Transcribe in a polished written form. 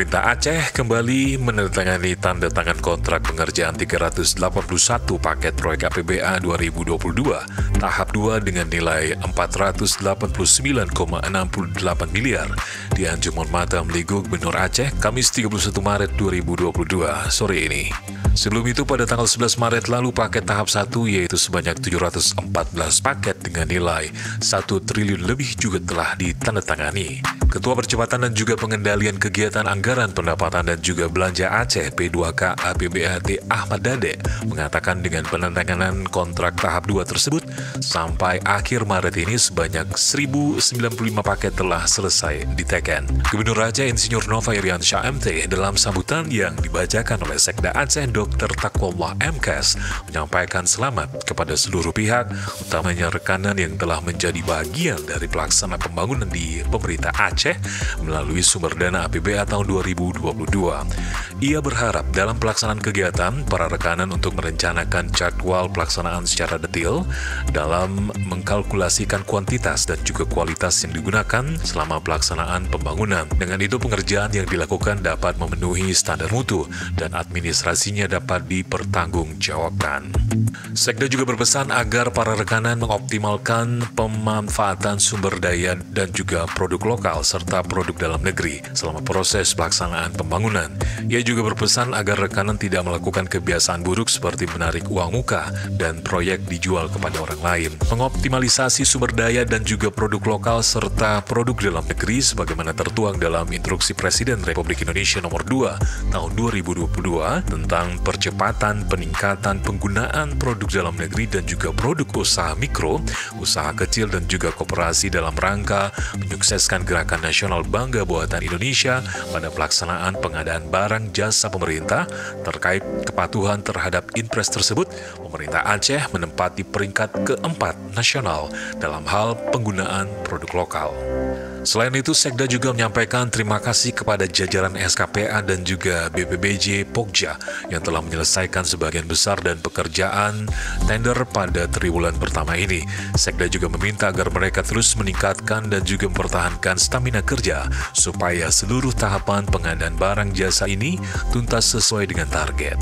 Pemerintah Aceh kembali menandatangani tanda tangan kontrak pengerjaan 381 paket proyek APBA 2022 tahap 2 dengan nilai 489,68 miliar di Anjuman Mata Meligo, Gubernur Aceh, Kamis 31 Maret 2022 sore ini. Sebelum itu, pada tanggal 11 Maret lalu, paket tahap 1 yaitu sebanyak 714 paket dengan nilai 1 triliun lebih juga telah ditandatangani. Ketua Percepatan dan juga Pengendalian Kegiatan Anggaran Pendapatan dan juga Belanja Aceh P2K APBAT Ahmad Dade mengatakan dengan penandatanganan kontrak tahap 2 tersebut sampai akhir Maret ini sebanyak 1095 paket telah selesai diteken. Gubernur Aceh Insinyur Nova Iriansyah MT dalam sambutan yang dibacakan oleh Sekda Aceh Dr. Taqwallah MKes menyampaikan selamat kepada seluruh pihak, utamanya rekanan yang telah menjadi bagian dari pelaksana pembangunan di pemerintah Aceh melalui sumber dana APBA tahun 2022. Ia berharap dalam pelaksanaan kegiatan, para rekanan untuk merencanakan jadwal pelaksanaan secara detail dalam mengkalkulasikan kuantitas dan juga kualitas yang digunakan selama pelaksanaan pembangunan. Dengan itu, pengerjaan yang dilakukan dapat memenuhi standar mutu dan administrasinya dapat dipertanggungjawabkan. Sekda juga berpesan agar para rekanan mengoptimalkan pemanfaatan sumber daya dan juga produk lokal serta produk dalam negeri selama proses pelaksanaan pembangunan. Ia juga berpesan agar rekanan tidak melakukan kebiasaan buruk seperti menarik uang muka dan proyek dijual kepada orang lain. Mengoptimalisasi sumber daya dan juga produk lokal serta produk dalam negeri sebagaimana tertuang dalam Instruksi Presiden Republik Indonesia Nomor 2 Tahun 2022 tentang percepatan peningkatan penggunaan produk dalam negeri dan juga produk usaha mikro, usaha kecil dan juga koperasi dalam rangka menyukseskan Gerakan Nasional Bangga Buatan Indonesia pada pelaksanaan pengadaan barang jasa pemerintah. Terkait kepatuhan terhadap impres tersebut, pemerintah Aceh menempati peringkat keempat nasional dalam hal penggunaan produk lokal. Selain itu, Sekda juga menyampaikan terima kasih kepada jajaran SKPA dan juga BPBJ Pokja yang telah menyelesaikan sebagian besar dan pekerjaan tender pada triwulan pertama ini. Sekda juga meminta agar mereka terus meningkatkan dan juga mempertahankan stamina kerja supaya seluruh tahapan pengadaan barang jasa ini tuntas sesuai dengan target.